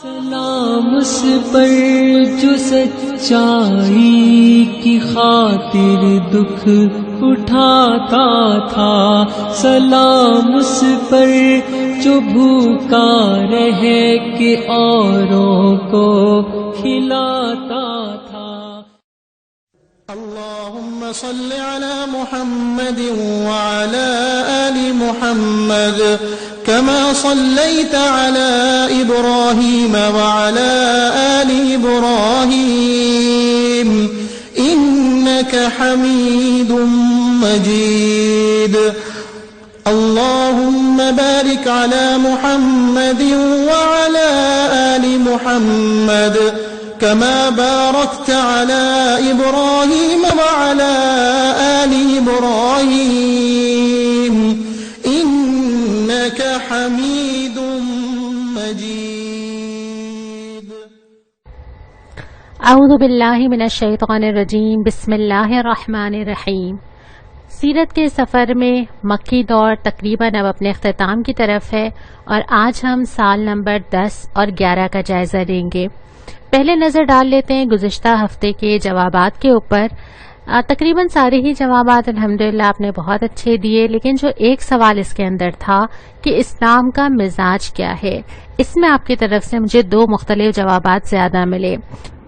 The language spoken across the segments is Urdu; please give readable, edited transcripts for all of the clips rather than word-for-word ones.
سلام اس پر جو سچائی کی خاطر دکھ اٹھاتا تھا، سلام اس پر جو بھوکا رہے کہ اوروں کو کھلاتا تھا۔ اللهم صل على محمد وعلى آل محمد كما صليت على إبراهيم وعلى آل إبراهيم إنك حميد مجيد۔ اللهم بارك على محمد وعلى آل محمد كما باركت على إبراهيم وعلى آل إبراهيم إنك حميد مجيد۔ اعوذ باللہ من الشیطان الرجیم، بسم اللہ الرحمن الرحیم۔ سیرت کے سفر میں مکی دور تقریباً اب اپنے اختتام کی طرف ہے، اور آج ہم سال نمبر 10 اور 11 کا جائزہ لیں گے۔ پہلے نظر ڈال لیتے ہیں گزشتہ ہفتے کے جوابات کے اوپر۔ تقریباً سارے ہی جوابات الحمدللہ آپ نے بہت اچھے دیے، لیکن جو ایک سوال اس کے اندر تھا کہ اسلام کا مزاج کیا ہے، اس میں آپ کی طرف سے مجھے 2 مختلف جوابات زیادہ ملے۔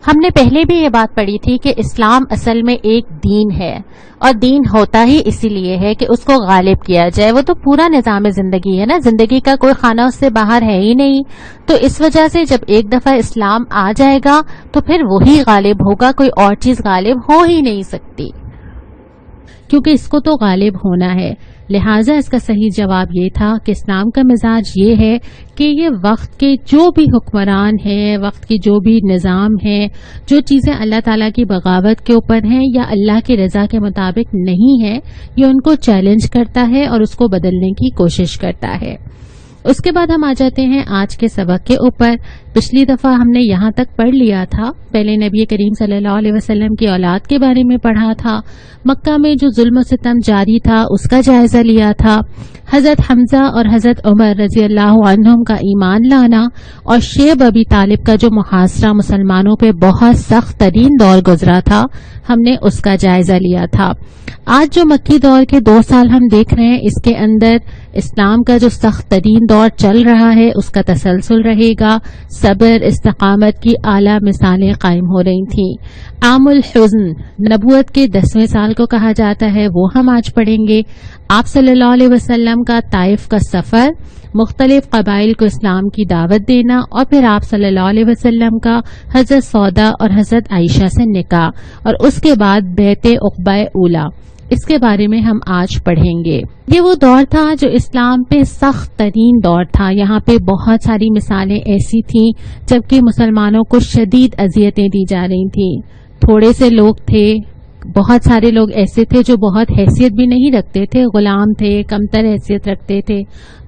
ہم نے پہلے بھی یہ بات پڑھی تھی کہ اسلام اصل میں ایک دین ہے، اور دین ہوتا ہی اسی لیے ہے کہ اس کو غالب کیا جائے۔ وہ تو پورا نظام زندگی ہے نا، زندگی کا کوئی خانہ اس سے باہر ہے ہی نہیں۔ تو اس وجہ سے جب ایک دفعہ اسلام آ جائے گا تو پھر وہی غالب ہوگا، کوئی اور چیز غالب ہو ہی نہیں سکتی، کیونکہ اس کو تو غالب ہونا ہے۔ لہٰذا اس کا صحیح جواب یہ تھا کہ اسلام کا مزاج یہ ہے کہ یہ وقت کے جو بھی حکمران ہیں، وقت کی جو بھی نظام ہیں، جو چیزیں اللہ تعالیٰ کی بغاوت کے اوپر ہیں یا اللہ کی رضا کے مطابق نہیں ہیں، یہ ان کو چیلنج کرتا ہے اور اس کو بدلنے کی کوشش کرتا ہے۔ اس کے بعد ہم آ جاتے ہیں آج کے سبق کے اوپر۔ پچھلی دفعہ ہم نے یہاں تک پڑھ لیا تھا، پہلے نبی کریم صلی اللہ علیہ وسلم کی اولاد کے بارے میں پڑھا تھا، مکہ میں جو ظلم و ستم جاری تھا اس کا جائزہ لیا تھا، حضرت حمزہ اور حضرت عمر رضی اللہ عنہم کا ایمان لانا، اور شیب ابی طالب کا جو محاصرہ مسلمانوں پہ بہت سخت ترین دور گزرا تھا، ہم نے اس کا جائزہ لیا تھا۔ آج جو مکی دور کے 2 سال ہم دیکھ رہے ہیں، اس کے اندر اسلام کا جو سخت ترین دور چل رہا ہے اس کا تسلسل رہے گا۔ صبر، استقامت کی اعلیٰ مثالیں قائم ہو رہی تھیں۔ عام الحزن، نبوت کے 10ویں سال کو کہا جاتا ہے، وہ ہم آج پڑھیں گے۔ آپ صلی اللہ علیہ وسلم کا طائف کا سفر، مختلف قبائل کو اسلام کی دعوت دینا، اور پھر آپ صلی اللہ علیہ وسلم کا حضرت سودا اور حضرت عائشہ سے نکاح، اور اس کے بعد بیعت عقبہ اولیٰ، اس کے بارے میں ہم آج پڑھیں گے۔ یہ وہ دور تھا جو اسلام پہ سخت ترین دور تھا۔ یہاں پہ بہت ساری مثالیں ایسی تھیں جبکہ مسلمانوں کو شدید اذیتیں دی جا رہی تھیں۔ تھوڑے سے لوگ تھے، بہت سارے لوگ ایسے تھے جو بہت حیثیت بھی نہیں رکھتے تھے، غلام تھے، کمتر حیثیت رکھتے تھے،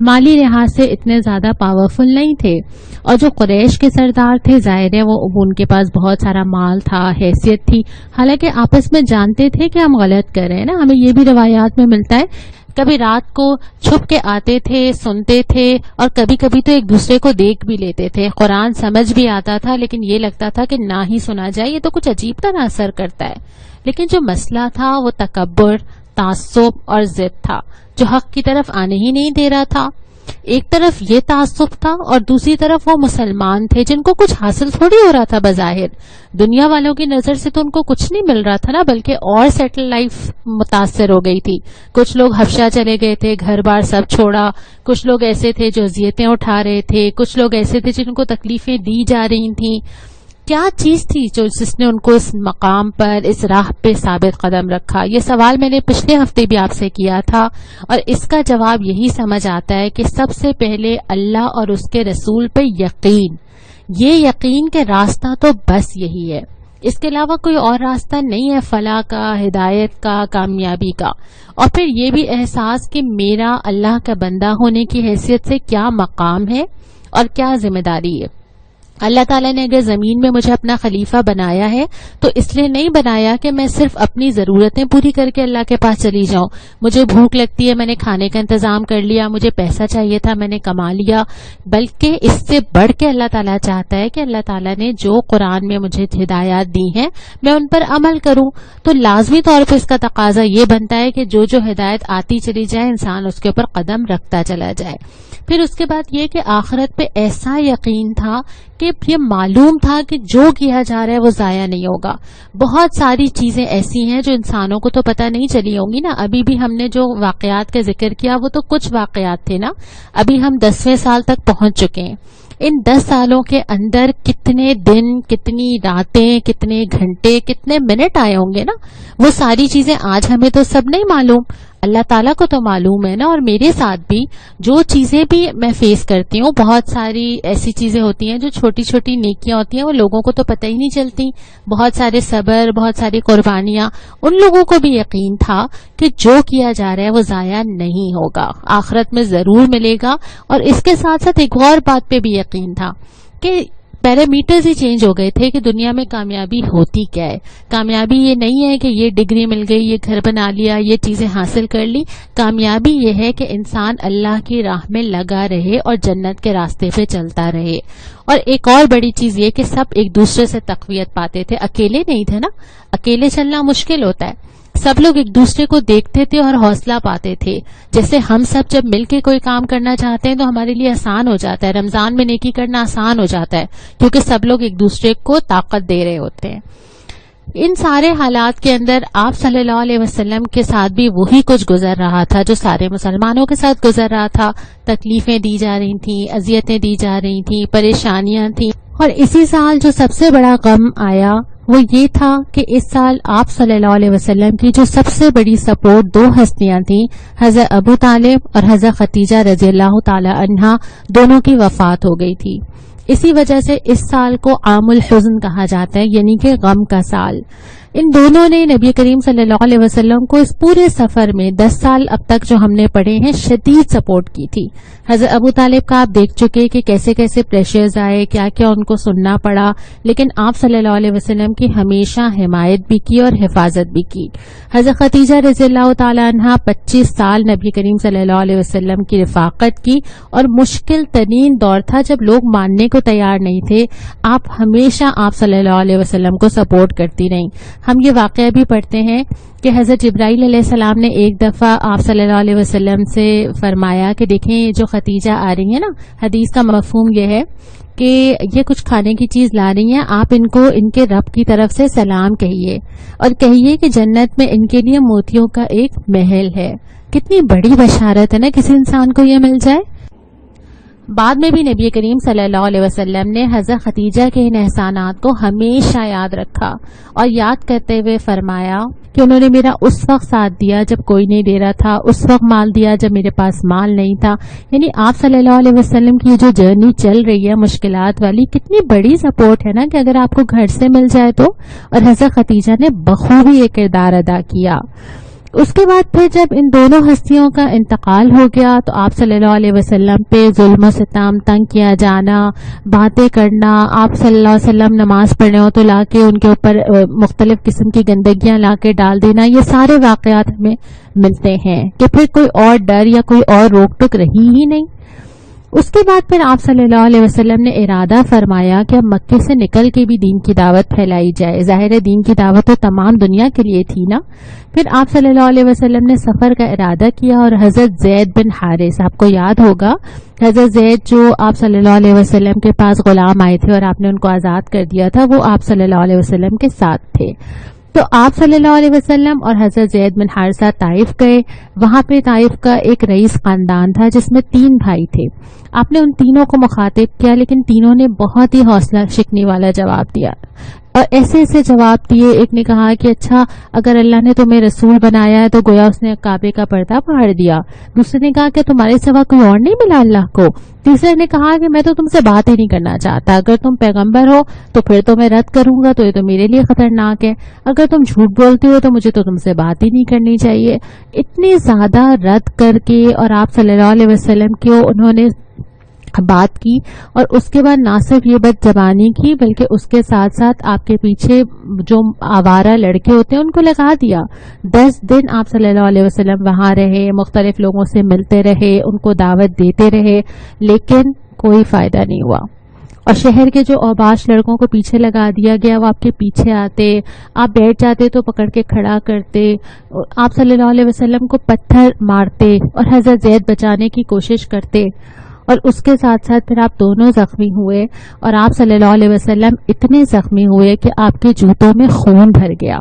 مالی لحاظ سے اتنے زیادہ پاورفل نہیں تھے، اور جو قریش کے سردار تھے ظاہر ہے وہ ان کے پاس بہت سارا مال تھا، حیثیت تھی، حالانکہ آپس میں جانتے تھے کہ ہم غلط کر رہے ہیں نا۔ ہمیں یہ بھی روایات میں ملتا ہے، کبھی رات کو چھپ کے آتے تھے، سنتے تھے، اور کبھی کبھی تو ایک دوسرے کو دیکھ بھی لیتے تھے۔ قرآن سمجھ بھی آتا تھا لیکن یہ لگتا تھا کہ نہ ہی سنا جائے، یہ تو کچھ عجیب طرح اثر کرتا ہے۔ لیکن جو مسئلہ تھا وہ تکبر، تعصب اور ضد تھا، جو حق کی طرف آنے ہی نہیں دے رہا تھا۔ ایک طرف یہ تعصب تھا اور دوسری طرف وہ مسلمان تھے جن کو کچھ حاصل تھوڑی ہو رہا تھا بظاہر، دنیا والوں کی نظر سے تو ان کو کچھ نہیں مل رہا تھا نا، بلکہ اور سیٹل لائف متاثر ہو گئی تھی۔ کچھ لوگ حبشہ چلے گئے تھے، گھر بار سب چھوڑا، کچھ لوگ ایسے تھے جو اذیتیں اٹھا رہے تھے، کچھ لوگ ایسے تھے جن کو تکلیفیں دی جا رہی تھیں۔ کیا چیز تھی جس نے ان کو اس مقام پر، اس راہ پہ ثابت قدم رکھا؟ یہ سوال میں نے پچھلے ہفتے بھی آپ سے کیا تھا، اور اس کا جواب یہی سمجھ آتا ہے کہ سب سے پہلے اللہ اور اس کے رسول پہ یقین، یہ یقین کہ راستہ تو بس یہی ہے، اس کے علاوہ کوئی اور راستہ نہیں ہے فلاح کا، ہدایت کا، کامیابی کا۔ اور پھر یہ بھی احساس کہ میرا اللہ کا بندہ ہونے کی حیثیت سے کیا مقام ہے اور کیا ذمہ داری ہے۔ اللہ تعالیٰ نے اگر زمین میں مجھے اپنا خلیفہ بنایا ہے تو اس لیے نہیں بنایا کہ میں صرف اپنی ضرورتیں پوری کر کے اللہ کے پاس چلی جاؤں. مجھے بھوک لگتی ہے، میں نے کھانے کا انتظام کر لیا، مجھے پیسہ چاہیے تھا، میں نے کما لیا، بلکہ اس سے بڑھ کے اللہ تعالیٰ چاہتا ہے کہ اللہ تعالیٰ نے جو قرآن میں مجھے ہدایات دی ہیں میں ان پر عمل کروں. تو لازمی طور پر اس کا تقاضا یہ بنتا ہے کہ جو جو ہدایت آتی چلی جائے انسان اس کے اوپر قدم رکھتا چلا جائے. پھر اس کے بعد یہ کہ آخرت پہ ایسا یقین تھا کہ یہ معلوم تھا کہ جو کیا جا رہا ہے وہ ضائع نہیں ہوگا. بہت ساری چیزیں ایسی ہیں جو انسانوں کو تو پتہ نہیں چلی ہوں گی نا. ابھی بھی ہم نے جو واقعات کا ذکر کیا وہ تو کچھ واقعات تھے نا. ابھی ہم 10ویں سال تک پہنچ چکے ہیں. ان 10 سالوں کے اندر کتنے دن، کتنی راتیں، کتنے گھنٹے، کتنے منٹ آئے ہوں گے نا. وہ ساری چیزیں آج ہمیں تو سب نہیں معلوم، اللہ تعالیٰ کو تو معلوم ہے نا. اور میرے ساتھ بھی جو چیزیں بھی میں فیس کرتی ہوں، بہت ساری ایسی چیزیں ہوتی ہیں جو چھوٹی چھوٹی نیکیاں ہوتی ہیں، وہ لوگوں کو تو پتہ ہی نہیں چلتی. بہت سارے صبر، بہت ساری قربانیاں، ان لوگوں کو بھی یقین تھا کہ جو کیا جا رہا ہے وہ ضائع نہیں ہوگا، آخرت میں ضرور ملے گا. اور اس کے ساتھ ساتھ ایک اور بات پہ بھی یقین تھا کہ پیرامیٹرز ہی چینج ہو گئے تھے کہ دنیا میں کامیابی ہوتی کیا ہے. کامیابی یہ نہیں ہے کہ یہ ڈگری مل گئی، یہ گھر بنا لیا، یہ چیزیں حاصل کر لی. کامیابی یہ ہے کہ انسان اللہ کی راہ میں لگا رہے اور جنت کے راستے پہ چلتا رہے. اور ایک اور بڑی چیز یہ کہ سب ایک دوسرے سے تقویت پاتے تھے، اکیلے نہیں تھے نا. اکیلے چلنا مشکل ہوتا ہے، سب لوگ ایک دوسرے کو دیکھتے تھے اور حوصلہ پاتے تھے. جیسے ہم سب جب مل کے کوئی کام کرنا چاہتے ہیں تو ہمارے لیے آسان ہو جاتا ہے. رمضان میں نیکی کرنا آسان ہو جاتا ہے کیونکہ سب لوگ ایک دوسرے کو طاقت دے رہے ہوتے ہیں. ان سارے حالات کے اندر آپ صلی اللہ علیہ وسلم کے ساتھ بھی وہی کچھ گزر رہا تھا جو سارے مسلمانوں کے ساتھ گزر رہا تھا. تکلیفیں دی جا رہی تھیں، اذیتیں دی جا رہی تھیں، پریشانیاں تھیں. اور اسی سال جو سب سے بڑا غم آیا وہ یہ تھا کہ اس سال آپ صلی اللہ علیہ وسلم کی جو سب سے بڑی سپورٹ 2 ہستیاں تھیں، حضرت ابو طالب اور حضرت خدیجہ رضی اللہ تعالی عنہا، دونوں کی وفات ہو گئی تھی. اسی وجہ سے اس سال کو عام الحزن کہا جاتا ہے، یعنی کہ غم کا سال. ان دونوں نے نبی کریم صلی اللہ علیہ وسلم کو اس پورے سفر میں 10 سال اب تک جو ہم نے پڑھے ہیں شدید سپورٹ کی تھی. حضرت ابو طالب کا آپ دیکھ چکے کہ کیسے کیسے پریشرز آئے، کیا کیا ان کو سننا پڑا، لیکن آپ صلی اللہ علیہ وسلم کی ہمیشہ حمایت بھی کی اور حفاظت بھی کی. حضرت خدیجہ رضی اللہ تعالی عنہا 25 سال نبی کریم صلی اللہ علیہ وسلم کی رفاقت کی، اور مشکل ترین دور تھا جب لوگ ماننے کو تیار نہیں تھے، آپ ہمیشہ آپ صلی اللہ علیہ وسلم کو سپورٹ کرتی رہیں. ہم یہ واقعہ بھی پڑھتے ہیں کہ حضرت جبرائیل علیہ السلام نے ایک دفعہ آپ صلی اللہ علیہ وسلم سے فرمایا کہ دیکھیں جو خدیجہ آ رہی ہیں نا، حدیث کا مفہوم یہ ہے کہ یہ کچھ کھانے کی چیز لا رہی ہیں، آپ ان کو ان کے رب کی طرف سے سلام کہیے اور کہیے کہ جنت میں ان کے لیے موتیوں کا ایک محل ہے. کتنی بڑی بشارت ہے نا کسی انسان کو یہ مل جائے. بعد میں بھی نبی کریم صلی اللہ علیہ وسلم نے حضرت خدیجہ کے ان احسانات کو ہمیشہ یاد رکھا اور یاد کرتے ہوئے فرمایا کہ انہوں نے میرا اس وقت ساتھ دیا جب کوئی نہیں دے رہا تھا، اس وقت مال دیا جب میرے پاس مال نہیں تھا. یعنی آپ صلی اللہ علیہ وسلم کی جو جرنی چل رہی ہے مشکلات والی، کتنی بڑی سپورٹ ہے نا کہ اگر آپ کو گھر سے مل جائے تو. اور حضرت خدیجہ نے بخوبی یہ کردار ادا کیا. اس کے بعد پھر جب ان دونوں ہستیوں کا انتقال ہو گیا تو آپ صلی اللہ علیہ وسلم پہ ظلم و ستم، تنگ کیا جانا، باتیں کرنا، آپ صلی اللہ علیہ وسلم نماز پڑھنے ہو تو لا کے ان کے اوپر مختلف قسم کی گندگیاں لا کے ڈال دینا، یہ سارے واقعات ہمیں ملتے ہیں کہ پھر کوئی اور ڈر یا کوئی اور روک ٹوک رہی ہی نہیں. اس کے بعد پھر آپ صلی اللہ علیہ وسلم نے ارادہ فرمایا کہ اب مکے سے نکل کے بھی دین کی دعوت پھیلائی جائے. ظاہر ہے دین کی دعوت تو تمام دنیا کے لیے تھی نا. پھر آپ صلی اللہ علیہ وسلم نے سفر کا ارادہ کیا اور حضرت زید بن حارث، آپ کو یاد ہوگا حضرت زید جو آپ صلی اللہ علیہ وسلم کے پاس غلام آئے تھے اور آپ نے ان کو آزاد کر دیا تھا، وہ آپ صلی اللہ علیہ وسلم کے ساتھ تھے. تو آپ صلی اللہ علیہ وسلم اور حضرت زید بن حارثہ طائف گئے. وہاں پہ طائف کا ایک رئیس خاندان تھا جس میں 3 بھائی تھے. آپ نے ان تینوں کو مخاطب کیا، لیکن تینوں نے بہت ہی حوصلہ شکنی والا جواب دیا اور ایسے ایسے جواب دیے. ایک نے کہا کہ اچھا اگر اللہ نے تمہیں رسول بنایا ہے تو گویا اس نے کعبے کا پردہ پھاڑ دیا. دوسرے نے کہا کہ تمہارے سوا کوئی اور نہیں ملا اللہ کو. تیسرے نے کہا کہ میں تو تم سے بات ہی نہیں کرنا چاہتا، اگر تم پیغمبر ہو تو پھر تو میں رد کروں گا، تو یہ تو میرے لیے خطرناک ہے، اگر تم جھوٹ بولتے ہو تو مجھے تو تم سے بات ہی نہیں کرنی چاہیے. اتنی زیادہ رد کر کے اور آپ صلی اللہ علیہ وسلم کو انہوں نے بات کی، اور اس کے بعد نہ صرف یہ بد زبانی کی بلکہ اس کے ساتھ ساتھ آپ کے پیچھے جو آوارہ لڑکے ہوتے ہیں ان کو لگا دیا۔ 10 دن آپ صلی اللہ علیہ وسلم وہاں رہے، مختلف لوگوں سے ملتے رہے، ان کو دعوت دیتے رہے، لیکن کوئی فائدہ نہیں ہوا۔ اور شہر کے جو اوباش لڑکوں کو پیچھے لگا دیا گیا، وہ آپ کے پیچھے آتے، آپ بیٹھ جاتے تو پکڑ کے کھڑا کرتے، آپ صلی اللہ علیہ وسلم کو پتھر مارتے اور حضرت زید بچانے کی کوشش کرتے، اور اس کے ساتھ ساتھ پھر آپ دونوں زخمی ہوئے، اور آپ صلی اللہ علیہ وسلم اتنے زخمی ہوئے کہ آپ کے جوتوں میں خون بھر گیا،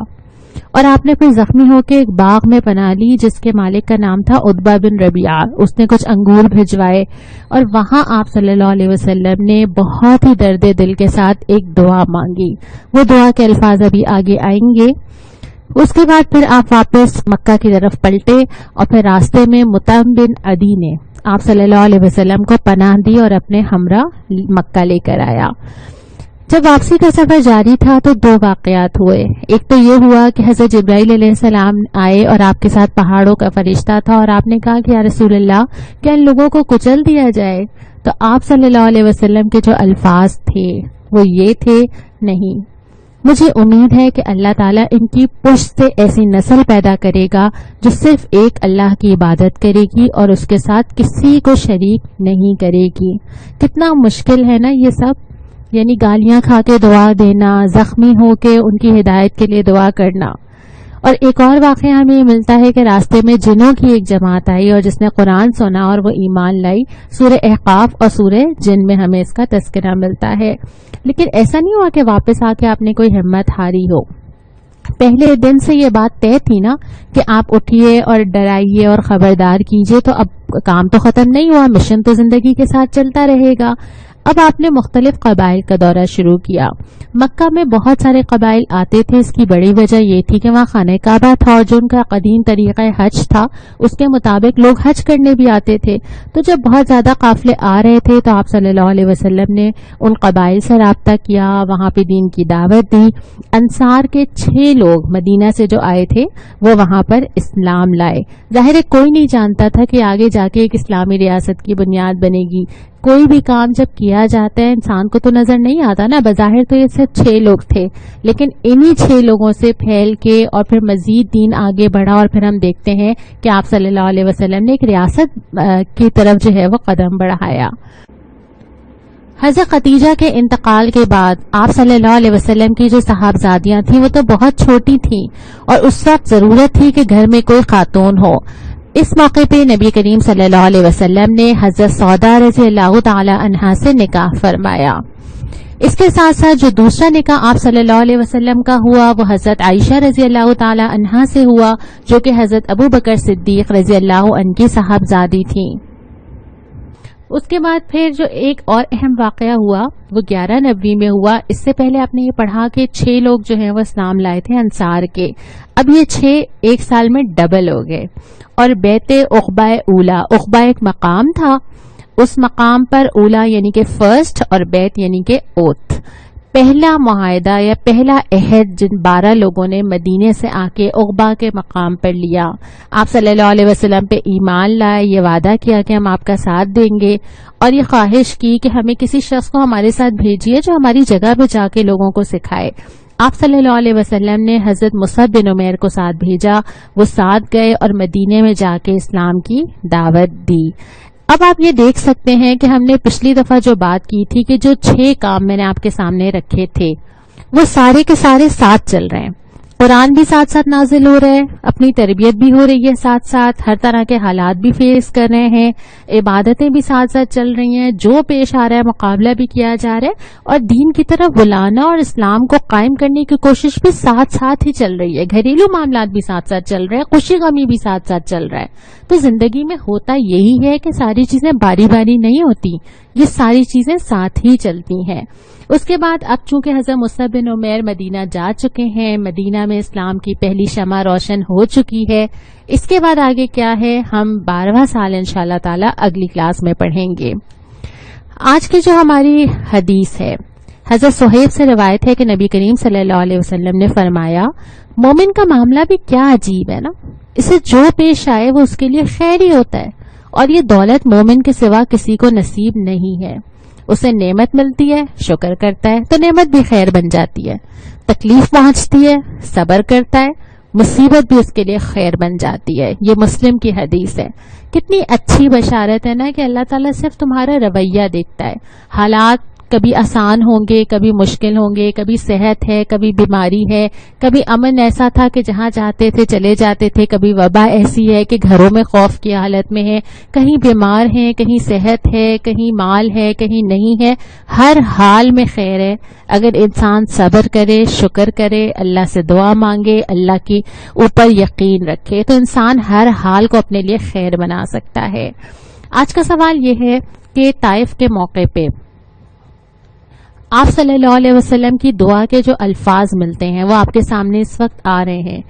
اور آپ نے پھر زخمی ہو کے ایک باغ میں پناہ لی جس کے مالک کا نام تھا عتبہ بن ربیعہ۔ اس نے کچھ انگور بھجوائے، اور وہاں آپ صلی اللہ علیہ وسلم نے بہت ہی درد دل کے ساتھ ایک دعا مانگی۔ وہ دعا کے الفاظ ابھی آگے آئیں گے۔ اس کے بعد پھر آپ واپس مکہ کی طرف پلٹے، اور پھر راستے میں مطعم بن عدی نے آپ صلی اللہ علیہ وسلم کو پناہ دی اور اپنے ہمراہ مکہ لے کر آیا۔ جب واپسی کا سفر جاری تھا تو 2 واقعات ہوئے۔ ایک تو یہ ہوا کہ حضرت جبرائیل علیہ السلام آئے اور آپ کے ساتھ پہاڑوں کا فرشتہ تھا، اور آپ نے کہا کہ یا رسول اللہ کیا ان لوگوں کو کچل دیا جائے؟ تو آپ صلی اللہ علیہ وسلم کے جو الفاظ تھے وہ یہ تھے، نہیں، مجھے امید ہے کہ اللہ تعالیٰ ان کی پشت سے ایسی نسل پیدا کرے گا جو صرف ایک اللہ کی عبادت کرے گی اور اس کے ساتھ کسی کو شریک نہیں کرے گی۔ کتنا مشکل ہے نا یہ سب، یعنی گالیاں کھا کے دعا دینا، زخمی ہو کے ان کی ہدایت کے لیے دعا کرنا۔ اور ایک اور واقعہ ہمیں یہ ملتا ہے کہ راستے میں جنوں کی ایک جماعت آئی اور جس نے قرآن سنا اور وہ ایمان لائی۔ سورہ احقاف اور سورہ جن میں ہمیں اس کا تذکرہ ملتا ہے۔ لیکن ایسا نہیں ہوا کہ واپس آ کے آپ نے کوئی ہمت ہاری ہو۔ پہلے دن سے یہ بات طے تھی نا کہ آپ اٹھیے اور ڈرائیے اور خبردار کیجیے، تو اب کام تو ختم نہیں ہوا، مشن تو زندگی کے ساتھ چلتا رہے گا۔ اب آپ نے مختلف قبائل کا دورہ شروع کیا۔ مکہ میں بہت سارے قبائل آتے تھے، اس کی بڑی وجہ یہ تھی کہ وہاں خانہ کعبہ تھا اور جو ان کا قدیم طریقہ حج تھا اس کے مطابق لوگ حج کرنے بھی آتے تھے۔ تو جب بہت زیادہ قافلے آ رہے تھے تو آپ صلی اللہ علیہ وسلم نے ان قبائل سے رابطہ کیا، وہاں پہ دین کی دعوت دی۔ انصار کے 6 لوگ مدینہ سے جو آئے تھے وہ وہاں پر اسلام لائے۔ ظاہر ہے کوئی نہیں جانتا تھا کہ آگے جا کے ایک اسلامی ریاست کی بنیاد بنے گی۔ کوئی بھی کام جب کیا جاتا ہے انسان کو تو نظر نہیں آتا نا، بظاہر تو یہ صرف 6 لوگ تھے، لیکن انہی 6 لوگوں سے پھیل کے اور پھر مزید دین آگے بڑھا، اور پھر ہم دیکھتے ہیں کہ آپ صلی اللہ علیہ وسلم نے ایک ریاست کی طرف جو ہے وہ قدم بڑھایا۔ حضرت خدیجہ کے انتقال کے بعد آپ صلی اللہ علیہ وسلم کی جو صاحبزادیاں تھیں وہ تو بہت چھوٹی تھیں، اور اس وقت ضرورت تھی کہ گھر میں کوئی خاتون ہو۔ اس موقع پہ نبی کریم صلی اللہ علیہ وسلم نے حضرت سودا رضی اللہ تعالی عنہا سے نکاح فرمایا۔ اس کے ساتھ ساتھ جو دوسرا نکاح آپ صلی اللہ علیہ وسلم کا ہوا وہ حضرت عائشہ رضی اللہ تعالی عنہا سے ہوا، جو کہ حضرت ابو بکر صدیق رضی اللہ عنہ کی صاحبزادی تھیں۔ اس کے بعد پھر جو ایک اور اہم واقعہ ہوا وہ 11 نبوی میں ہوا۔ اس سے پہلے آپ نے یہ پڑھا کہ 6 لوگ جو ہیں وہ اسلام لائے تھے انصار کے، اب یہ 6 ایک سال میں ڈبل ہو گئے۔ اور بیت عقبہ اولا، عقبہ ایک مقام تھا، اس مقام پر اولا یعنی کہ فرسٹ اور بیت یعنی کہ اوتھ، پہلا معاہدہ یا پہلا عہد جن 12 لوگوں نے مدینے سے آ کے عقبہ کے مقام پر لیا۔ آپ صلی اللہ علیہ وسلم پہ ایمان لائے، یہ وعدہ کیا کہ ہم آپ کا ساتھ دیں گے، اور یہ خواہش کی کہ ہمیں کسی شخص کو ہمارے ساتھ بھیجیے جو ہماری جگہ پہ جا کے لوگوں کو سکھائے۔ آپ صلی اللہ علیہ وسلم نے حضرت مصعب بن عمیر کو ساتھ بھیجا، وہ ساتھ گئے اور مدینے میں جا کے اسلام کی دعوت دی۔ اب آپ یہ دیکھ سکتے ہیں کہ ہم نے پچھلی دفعہ جو بات کی تھی کہ جو 6 کام میں نے آپ کے سامنے رکھے تھے وہ سارے کے سارے ساتھ چل رہے ہیں۔ قرآن بھی ساتھ ساتھ نازل ہو رہا ہے، اپنی تربیت بھی ہو رہی ہے ساتھ ساتھ، ہر طرح کے حالات بھی فیس کر رہے ہیں، عبادتیں بھی ساتھ ساتھ چل رہی ہیں، جو پیش آ رہا ہے مقابلہ بھی کیا جا رہا ہے، اور دین کی طرف بلانا اور اسلام کو قائم کرنے کی کوشش بھی ساتھ ساتھ ہی چل رہی ہے، گھریلو معاملات بھی ساتھ ساتھ چل رہے ہیں، خوشی غمی بھی ساتھ ساتھ چل رہا ہے۔ تو زندگی میں ہوتا یہی ہے کہ ساری چیزیں باری باری نہیں ہوتی، یہ ساری چیزیں ساتھ ہی چلتی ہیں۔ اس کے بعد اب چونکہ حضرت مصعب بن عمیر مدینہ جا چکے ہیں، مدینہ میں اسلام کی پہلی شمع روشن ہو چکی ہے، اس کے بعد آگے کیا ہے ہم 12واں سال انشاءاللہ تعالی اگلی کلاس میں پڑھیں گے۔ آج کی جو ہماری حدیث ہے حضرت صہیب سے روایت ہے کہ نبی کریم صلی اللہ علیہ وسلم نے فرمایا، مومن کا معاملہ بھی کیا عجیب ہے نا، اسے جو پیش آئے وہ اس کے لیے خیر ہی ہوتا ہے، اور یہ دولت مومن کے سوا کسی کو نصیب نہیں ہے. اسے نعمت ملتی ہے، شکر کرتا ہے تو نعمت بھی خیر بن جاتی ہے. تکلیف پہنچتی ہے، صبر کرتا ہے، مصیبت بھی اس کے لیے خیر بن جاتی ہے. یہ مسلم کی حدیث ہے. کتنی اچھی بشارت ہے نا کہ اللہ تعالیٰ صرف تمہارا رویہ دیکھتا ہے. حالات کبھی آسان ہوں گے، کبھی مشکل ہوں گے، کبھی صحت ہے، کبھی بیماری ہے، کبھی امن ایسا تھا کہ جہاں جاتے تھے چلے جاتے تھے، کبھی وبا ایسی ہے کہ گھروں میں خوف کی حالت میں ہے، کہیں بیمار ہیں، کہیں صحت ہے، کہیں مال ہے، کہیں نہیں ہے. ہر حال میں خیر ہے اگر انسان صبر کرے، شکر کرے، اللہ سے دعا مانگے، اللہ کی اوپر یقین رکھے تو انسان ہر حال کو اپنے لیے خیر بنا سکتا ہے. آج کا سوال یہ ہے کہ طائف کے موقع پہ آپ صلی اللہ علیہ وسلم کی دعا کے جو الفاظ ملتے ہیں وہ آپ کے سامنے اس وقت آ رہے ہیں.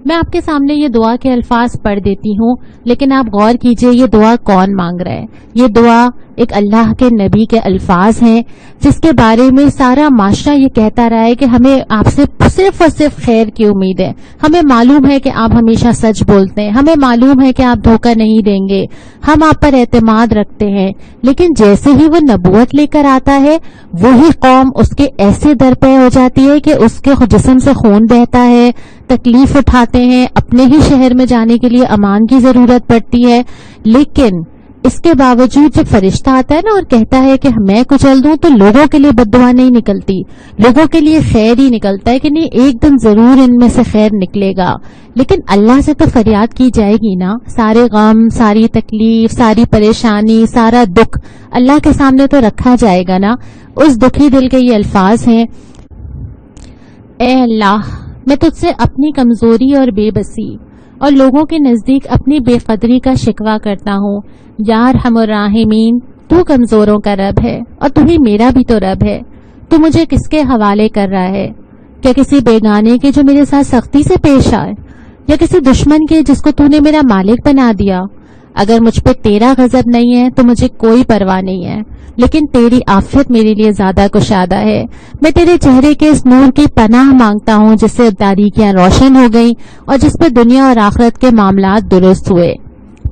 میں آپ کے سامنے یہ دعا کے الفاظ پڑھ دیتی ہوں، لیکن آپ غور کیجئے یہ دعا کون مانگ رہا ہے. یہ دعا ایک اللہ کے نبی کے الفاظ ہیں جس کے بارے میں سارا معاشرہ یہ کہتا رہا ہے کہ ہمیں آپ سے صرف اور صرف خیر کی امید ہے. ہمیں معلوم ہے کہ آپ ہمیشہ سچ بولتے ہیں، ہمیں معلوم ہے کہ آپ دھوکہ نہیں دیں گے، ہم آپ پر اعتماد رکھتے ہیں. لیکن جیسے ہی وہ نبوت لے کر آتا ہے وہی قوم اس کے ایسے در پہ ہو جاتی ہے کہ اس کے جسم سے خون بہتا ہے، تکلیف اٹھاتے ہیں، اپنے ہی شہر میں جانے کے لیے امان کی ضرورت پڑتی ہے. لیکن اس کے باوجود جب فرشتہ آتا ہے نا اور کہتا ہے کہ میں کچل دوں تو لوگوں کے لیے بد دعا نہیں نکلتی، لوگوں کے لیے خیر ہی نکلتا ہے کہ نہیں ایک دن ضرور ان میں سے خیر نکلے گا. لیکن اللہ سے تو فریاد کی جائے گی نا. سارے غم، ساری تکلیف، ساری پریشانی، سارا دکھ اللہ کے سامنے تو رکھا جائے گا نا. اس دکھی دل کے یہ الفاظ ہیں، اے اللہ میں تجھ سے اپنی کمزوری اور بے بسی اور لوگوں کے نزدیک اپنی بے قدری کا شکوہ کرتا ہوں. یا ارحم الراحمین، تو کمزوروں کا رب ہے اور تو ہی میرا بھی تو رب ہے. تو مجھے کس کے حوالے کر رہا ہے؟ کیا کسی بیگانے کے جو میرے ساتھ سختی سے پیش آئے، یا کسی دشمن کے جس کو تو نے میرا مالک بنا دیا؟ اگر مجھ پہ تیرا غضب نہیں ہے تو مجھے کوئی پرواہ نہیں ہے، لیکن تیری عافیت میرے لیے زیادہ کشادہ ہے. میں تیرے چہرے کے اس نور کی پناہ مانگتا ہوں جس سے تاریکیاں روشن ہو گئیں اور جس پہ دنیا اور آخرت کے معاملات درست ہوئے.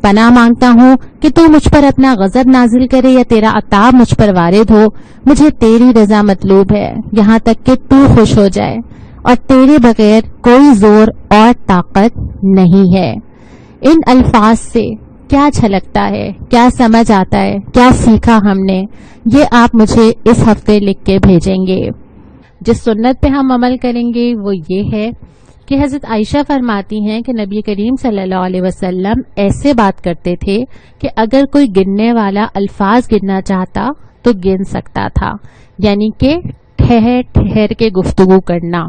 پناہ مانگتا ہوں کہ تو مجھ پر اپنا غضب نازل کرے یا تیرا عطاب مجھ پر وارد ہو. مجھے تیری رضا مطلوب ہے یہاں تک کہ تو خوش ہو جائے، اور تیرے بغیر کوئی زور اور طاقت نہیں ہے. ان الفاظ سے کیا چھلکتا ہے، کیا سمجھ آتا ہے، کیا سیکھا ہم نے، یہ آپ مجھے اس ہفتے لکھ کے بھیجیں گے. جس سنت پہ ہم عمل کریں گے وہ یہ ہے کہ حضرت عائشہ فرماتی ہیں کہ نبی کریم صلی اللہ علیہ وسلم ایسے بات کرتے تھے کہ اگر کوئی گننے والا الفاظ گننا چاہتا تو گن سکتا تھا، یعنی کہ ٹھہر ٹھہر کے گفتگو کرنا.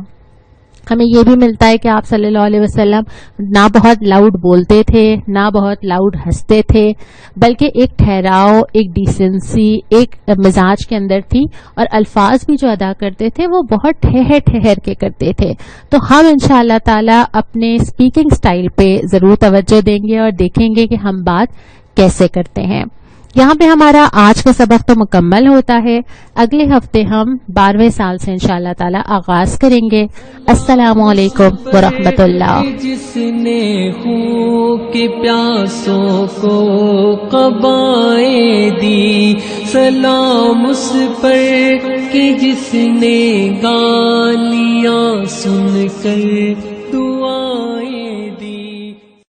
ہمیں یہ بھی ملتا ہے کہ آپ صلی اللہ علیہ وسلم نہ بہت لاؤڈ بولتے تھے، نہ بہت لاؤڈ ہنستے تھے، بلکہ ایک ٹھہراؤ، ایک ڈیسنسی، ایک مزاج کے اندر تھی، اور الفاظ بھی جو ادا کرتے تھے وہ بہت ٹھہر ٹھہر کے کرتے تھے. تو ہم انشاءاللہ تعالی اپنے اسپیکنگ سٹائل پہ ضرور توجہ دیں گے اور دیکھیں گے کہ ہم بات کیسے کرتے ہیں. یہاں پہ ہمارا آج کا سبق تو مکمل ہوتا ہے. اگلے ہفتے ہم 12ویں سال سے انشاءاللہ تعالی آغاز کریں گے. السلام علیکم ورحمۃ اللہ. جس نے خون کے پیاسوں کو قبائیں دی، سلام اس پر کہ جس نے گالیاں سن کر دعائیں